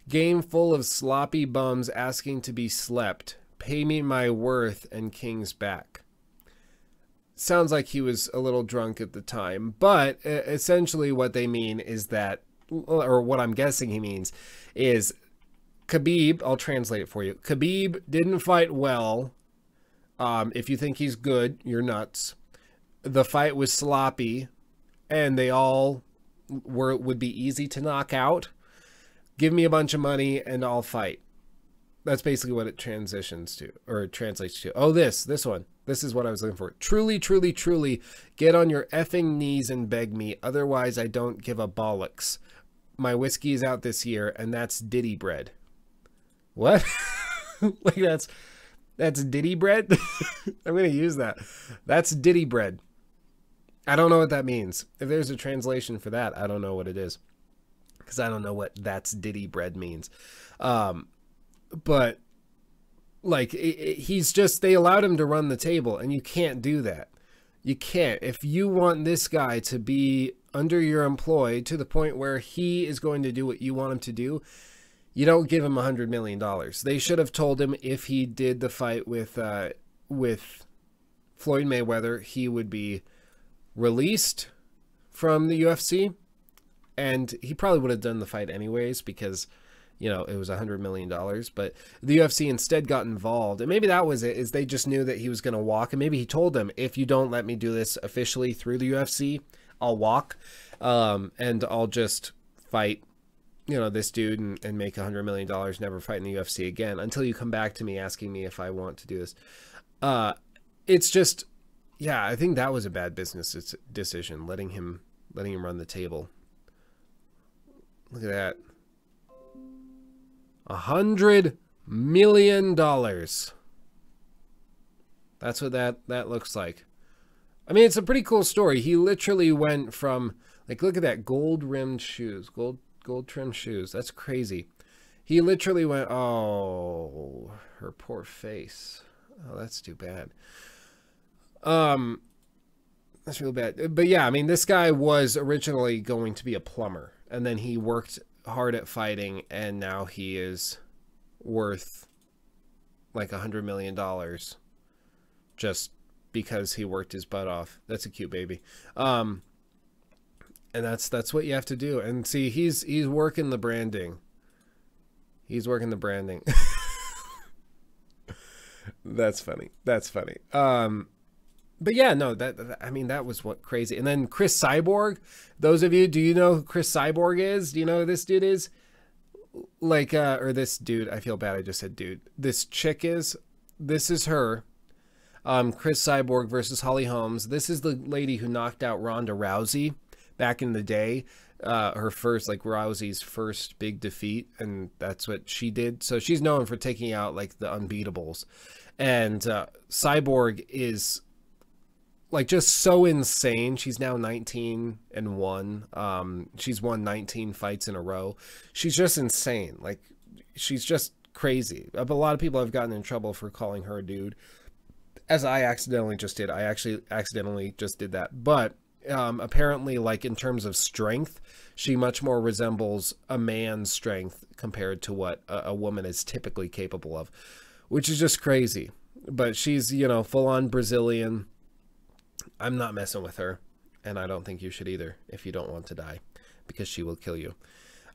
B: Game full of sloppy bums asking to be slept. Pay me my worth and King's back. Sounds like he was a little drunk at the time, but essentially what they mean is that, or what I'm guessing he means is, Khabib, I'll translate it for you. Khabib didn't fight well. If you think he's good, you're nuts. The fight was sloppy, and they all would be easy to knock out. Give me a bunch of money, and I'll fight. That's basically what it transitions to, or it translates to. Oh, this one. This is what I was looking for. Truly, truly, truly, get on your effing knees and beg me. Otherwise, I don't give a bollocks. My whiskey is out this year, and that's Diddy bread. What? Like that's Diddy bread? I'm going to use that. That's Diddy bread. I don't know what that means. If there's a translation for that, I don't know what it is. Because I don't know what that's Diddy bread means. But Like, he's just, they allowed him to run the table, and you can't do that. You can't. If you want this guy to be under your employ to the point where he is going to do what you want him to do, you don't give him $100 million. They should have told him if he did the fight with Floyd Mayweather, he would be released from the UFC, and he probably would have done the fight anyways because, you know, it was $100 million, but the UFC instead got involved. And maybe that was it, is they just knew that he was going to walk. And maybe he told them, if you don't let me do this officially through the UFC, I'll walk. And I'll just fight, you know, this dude and make $100 million, never fight in the UFC again until you come back to me asking me if I want to do this. It's just, yeah, I think that was a bad business decision, letting him run the table. Look at that. $100 million. That's what that looks like. I mean, it's a pretty cool story. He literally went from, like, look at that, gold rimmed shoes, gold trimmed shoes. That's crazy. He literally went, oh, her poor face. Oh, that's too bad. That's real bad. But yeah, I mean, this guy was originally going to be a plumber, and then he worked hard at fighting, and now he is worth like $100 million just because he worked his butt off. That's a cute baby. And that's what you have to do. And see, he's working the branding. He's working the branding. That's funny. That's funny. But yeah, no, I mean, that was what crazy. And then Chris Cyborg, those of you, do you know who Chris Cyborg is? Do you know who this dude is? Like, or this dude, I feel bad, I just said dude. This chick is, this is her. Chris Cyborg versus Holly Holmes. This is the lady who knocked out Ronda Rousey back in the day. Her first, like, Rousey's first big defeat, and that's what she did. So she's known for taking out, like, the unbeatables. And Cyborg is, like, just so insane. She's now 19-1. She's won 19 fights in a row. She's just insane. Like, she's just crazy. A lot of people have gotten in trouble for calling her a dude, as I accidentally just did. I actually accidentally just did that. But apparently, like, in terms of strength, she much more resembles a man's strength compared to what a woman is typically capable of, which is just crazy. But she's, you know, full-on Brazilian. I'm not messing with her, and I don't think you should either if you don't want to die, because she will kill you,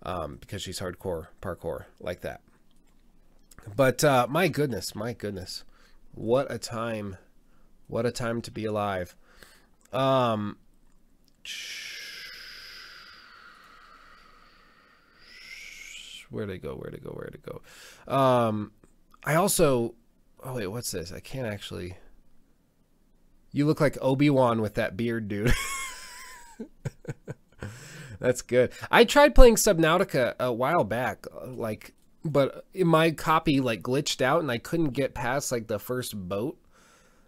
B: because she's hardcore parkour like that. But my goodness, what a time to be alive. Where'd it go? I also, oh wait, what's this? I can't actually. You look like Obi-Wan with that beard, dude. That's good. I tried playing Subnautica a while back, like, but my copy, like, glitched out and I couldn't get past, like, the first boat.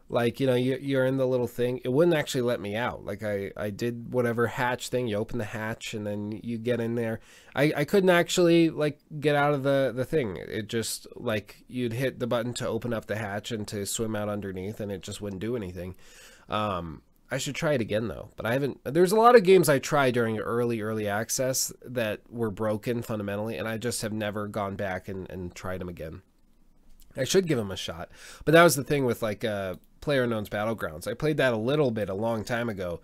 B: Like, you know, you're in the little thing. It wouldn't actually let me out. Like, I did whatever hatch thing. You open the hatch and then you get in there. I couldn't actually, like, get out of the thing. It just, like, you'd hit the button to open up the hatch and to swim out underneath, and it just wouldn't do anything. I should try it again, though. But I haven't. There's a lot of games I tried during early access that were broken fundamentally, and I just have never gone back and tried them again. I should give them a shot. But that was the thing with, like, PlayerUnknown's Battlegrounds. I played that a little bit a long time ago.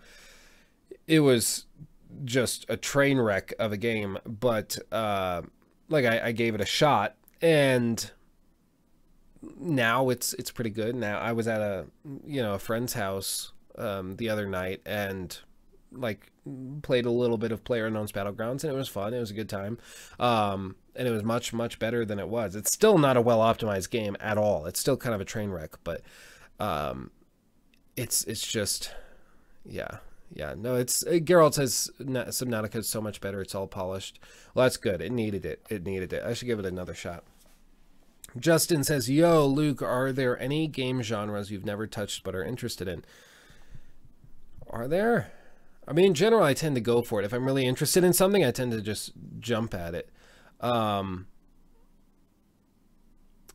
B: It was just a train wreck of a game, but like, I gave it a shot, and now it's pretty good. Now I was at a friend's house the other night, and, like, played a little bit of PlayerUnknown's Battlegrounds, and it was fun. It was a good time. And it was much better than it was. It's still not a well-optimized game at all. It's still kind of a train wreck, but it's just, yeah. No, it's, Geralt says Subnautica is so much better. It's all polished. Well, that's good. It needed it. I should give it another shot. Justin says, yo, Luke, are there any game genres you've never touched but are interested in? Are there? I mean, in general, I tend to go for it. If I'm really interested in something, I tend to just jump at it.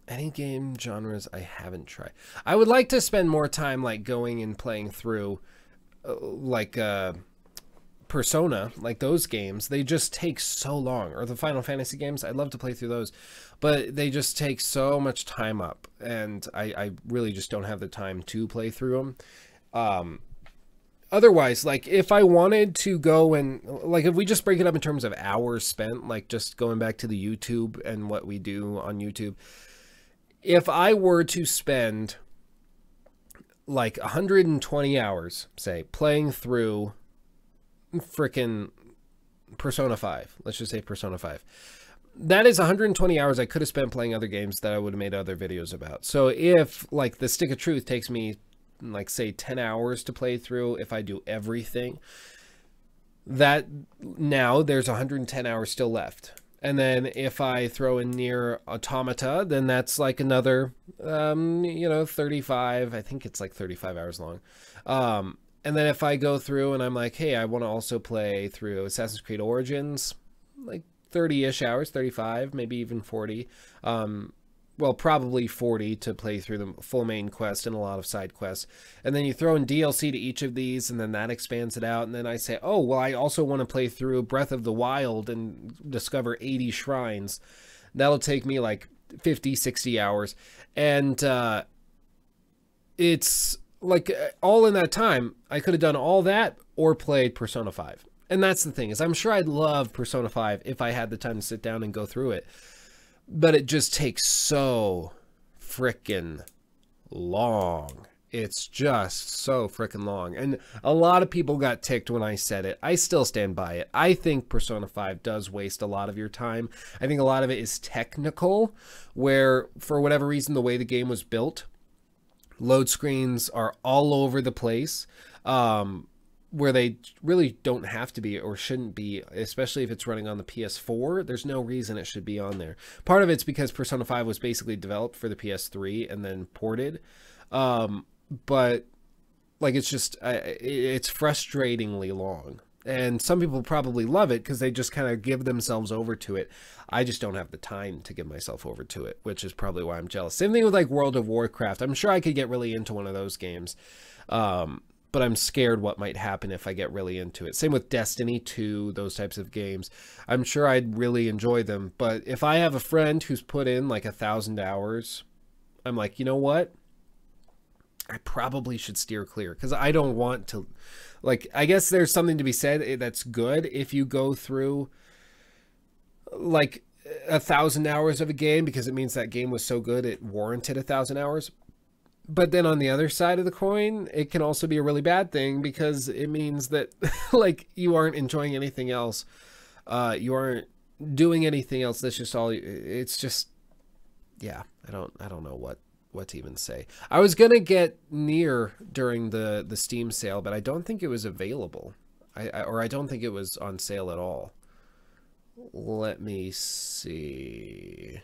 B: Any game genres I haven't tried. I would like to spend more time like going and playing through like Persona, like those games. They just take so long. Or the Final Fantasy games, I'd love to play through those, but they just take so much time up, and I really just don't have the time to play through them. Otherwise, like if I wanted to go and like if we just break it up in terms of hours spent, like just going back to the YouTube and what we do on YouTube, if I were to spend like 120 hours, say, playing through frickin' Persona 5, let's just say Persona 5, that is 120 hours I could have spent playing other games that I would have made other videos about. So if like the Stick of Truth takes me like say 10 hours to play through, if I do everything, that now there's 110 hours still left. And then if I throw in Nier Automata, then that's like another, 35, I think it's like 35 hours long. And then if I go through and I'm like, hey, I want to also play through Assassin's Creed Origins, like 30-ish hours, 35, maybe even 40. Well, probably 40 to play through the full main quest and a lot of side quests. And then you throw in DLC to each of these, and then that expands it out. And then I say, oh, well, I also want to play through Breath of the Wild and discover 80 shrines. That'll take me like 50, 60 hours. And it's like all in that time, I could have done all that or played Persona 5. And that's the thing, is I'm sure I'd love Persona 5 if I had the time to sit down and go through it. But it just takes so frickin' long. It's just so frickin' long. And a lot of people got ticked when I said it. I still stand by it. I think Persona 5 does waste a lot of your time. I think a lot of it is technical, where for whatever reason, the way the game was built, load screens are all over the place. Where they really don't have to be or shouldn't be, especially if it's running on the PS4. There's no reason it should be on there. Part of it's because Persona 5 was basically developed for the PS3 and then ported. But like, it's just, it's frustratingly long. And some people probably love it because they just kind of give themselves over to it. I just don't have the time to give myself over to it, which is probably why I'm jealous. Same thing with like World of Warcraft. I'm sure I could get really into one of those games. But I'm scared what might happen if I get really into it. Same with Destiny 2, those types of games. I'm sure I'd really enjoy them. But if I have a friend who's put in like 1,000 hours, I'm like, you know what? I probably should steer clear because I don't want to, like, I guess there's something to be said that's good if you go through like 1,000 hours of a game because it means that game was so good it warranted 1,000 hours. But then on the other side of the coin, it can also be a really bad thing because it means that like you aren't enjoying anything else. You aren't doing anything else. That's just all. It's just, yeah, I don't know what to even say. I was going to get Nier during the Steam sale, but I don't think it was available. I don't think it was on sale at all. Let me see.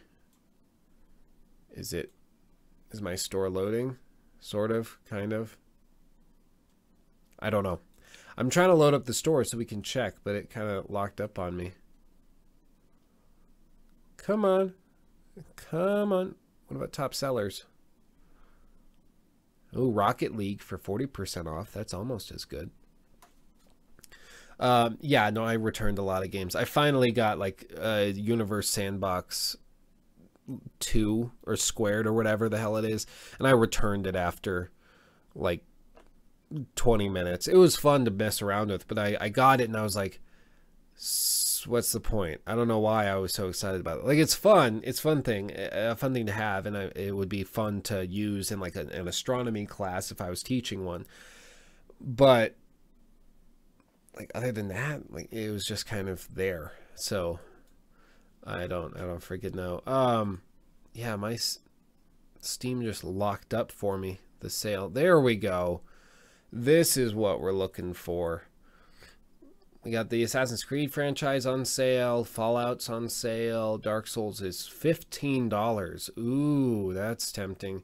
B: Is my store loading? Sort of, kind of. I don't know. I'm trying to load up the store so we can check, but it kind of locked up on me. Come on. Come on. What about top sellers? Oh, Rocket League for 40% off. That's almost as good. Yeah, no, I returned a lot of games. I finally got like Universe Sandbox 2 or Squared or whatever the hell it is, and I returned it after like 20 minutes. It was fun to mess around with, but I got it and I was like, what's the point? I don't know why I was so excited about it. Like, it's fun. It's a fun thing to have, and it would be fun to use in like an astronomy class if I was teaching one. But like, other than that, like, it was just kind of there. So I don't freaking know. Yeah, my Steam just locked up for me. The sale. There we go. This is what we're looking for. We got the Assassin's Creed franchise on sale. Fallout's on sale. Dark Souls is $15. Ooh, that's tempting.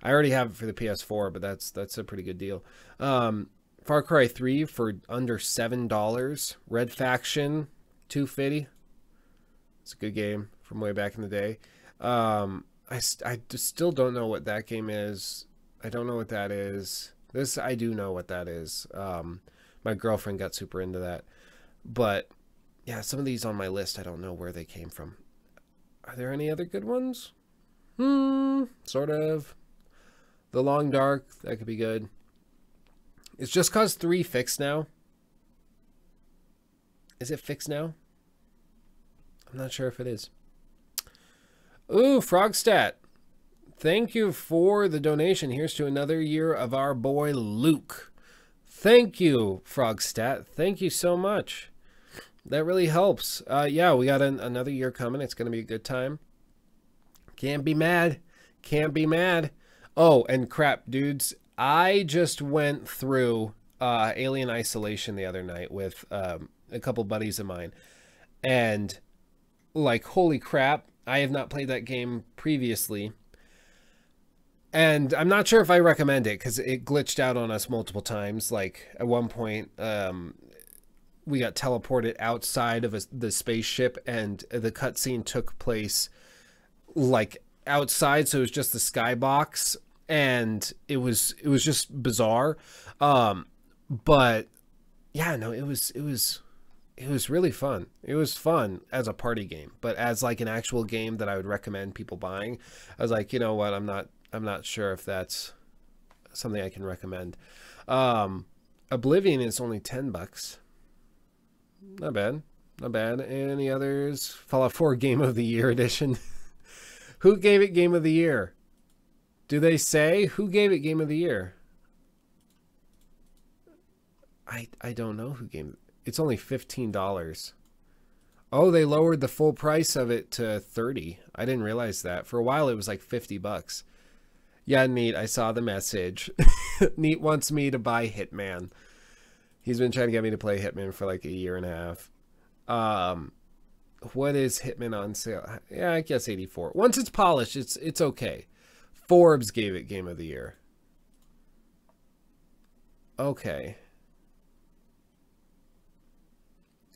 B: I already have it for the PS4, but that's a pretty good deal. Far Cry 3 for under $7. Red Faction, $250. It's a good game from way back in the day. I just still don't know what that game is. I don't know what that is. This, I do know what that is. My girlfriend got super into that. But, yeah, some of these on my list, I don't know where they came from. Are there any other good ones? Sort of. The Long Dark, that could be good. Is Just Cause 3 fixed now? Is it fixed now? I'm not sure if it is. Ooh, Frogstat. Thank you for the donation. Here's to another year of our boy Luke. Thank you, Frogstat. Thank you so much. That really helps. Yeah, we got another year coming. It's going to be a good time. Can't be mad. Can't be mad. Oh, and crap, dudes. I just went through Alien Isolation the other night with a couple buddies of mine. And, like, holy crap. I have not played that game previously. And I'm not sure if I recommend it because it glitched out on us multiple times. Like, at one point, we got teleported outside of the spaceship and the cutscene took place, like, outside. So it was just the skybox. And it was just bizarre. But, yeah, no, it was really fun. It was fun as a party game, but as like an actual game that I would recommend people buying, I was like, you know what? I'm not sure if that's something I can recommend. Oblivion is only $10. Not bad. Not bad. Any others? Fallout 4 Game of the Year edition. Who gave it Game of the Year? Do they say who gave it Game of the Year? I don't know who gave it. It's only $15. Oh, they lowered the full price of it to $30. I didn't realize that. For a while, it was like $50. Yeah, Neat. I saw the message. Neat wants me to buy Hitman. He's been trying to get me to play Hitman for like a year and a half. What is Hitman on sale? Yeah, I guess 84. Once it's polished, it's okay. Forbes gave it Game of the Year. Okay.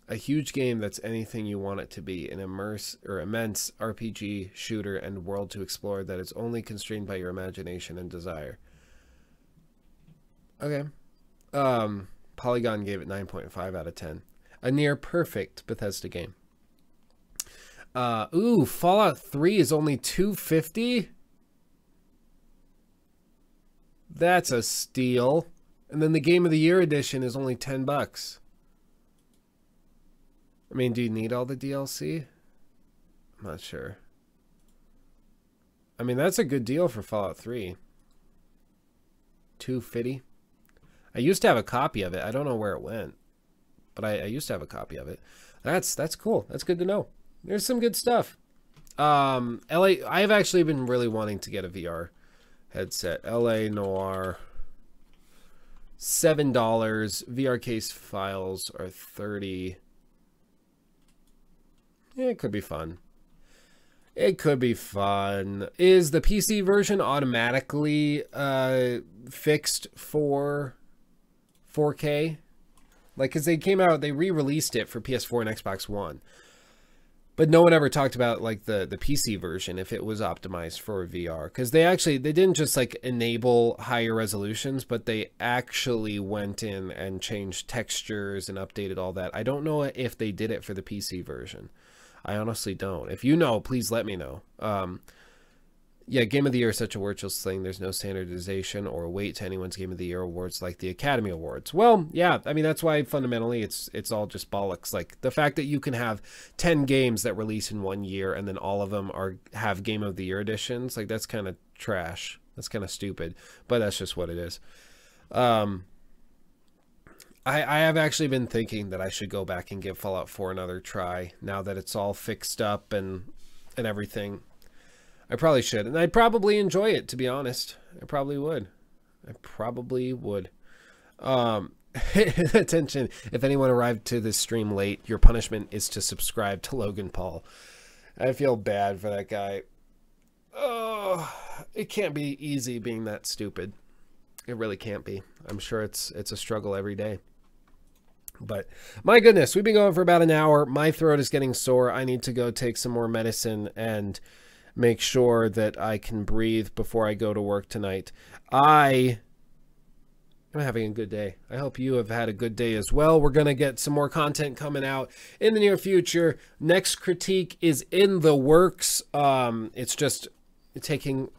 B: A huge game that's anything you want it to be, an immense RPG shooter and world to explore that is only constrained by your imagination and desire. Okay. Polygon gave it 9.5 out of 10. A near perfect Bethesda game. Ooh, Fallout 3 is only $250? That's a steal. And then the Game of the Year edition is only $10. I mean, do you need all the DLC? I'm not sure. I mean, that's a good deal for Fallout 3. $250. I used to have a copy of it. I don't know where it went, but I used to have a copy of it. That's cool. That's good to know. There's some good stuff. I've actually been really wanting to get a VR headset. LA Noir. $7. VR case files are $30. Yeah, it could be fun. It could be fun. Is the PC version automatically fixed for 4K? Like, because they came out, they re-released it for PS4 and Xbox One. But no one ever talked about, like, the PC version, if it was optimized for VR. Because they didn't just, like, enable higher resolutions, but they actually went in and changed textures and updated all that. I don't know if they did it for the PC version. I honestly don't. If you know, please let me know. Yeah, Game of the Year is such a worthless thing. There's no standardization or weight to anyone's Game of the Year awards like the Academy Awards. Well, yeah, I mean, that's why fundamentally it's all just bollocks. Like, the fact that you can have 10 games that release in 1 year and then all of them have Game of the Year editions, like, that's kind of trash. That's kind of stupid, but that's just what it is. I have actually been thinking that I should go back and give Fallout 4 another try now that it's all fixed up and everything. I probably should, and I'd probably enjoy it, to be honest. I probably would. Attention, if anyone arrived to this stream late, your punishment is to subscribe to Logan Paul. I feel bad for that guy. Oh, it can't be easy being that stupid. It really can't be. I'm sure it's a struggle every day. But my goodness, we've been going for about an hour. My throat is getting sore. I need to go take some more medicine and make sure that I can breathe before I go to work tonight. I'm having a good day. I hope you have had a good day as well. We're going to get some more content coming out in the near future. Next critique is in the works. It's just taking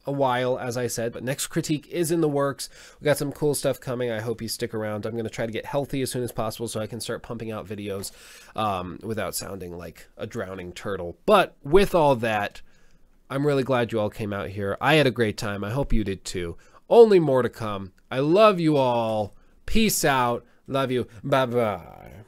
B: a while, as I said, but next critique is in the works. We got some cool stuff coming. I hope you stick around. I'm going to try to get healthy as soon as possible so I can start pumping out videos without sounding like a drowning turtle. But with all that, I'm really glad you all came out here. I had a great time. I hope you did too. Only more to come. I love you all. Peace out. Love you. Bye-bye.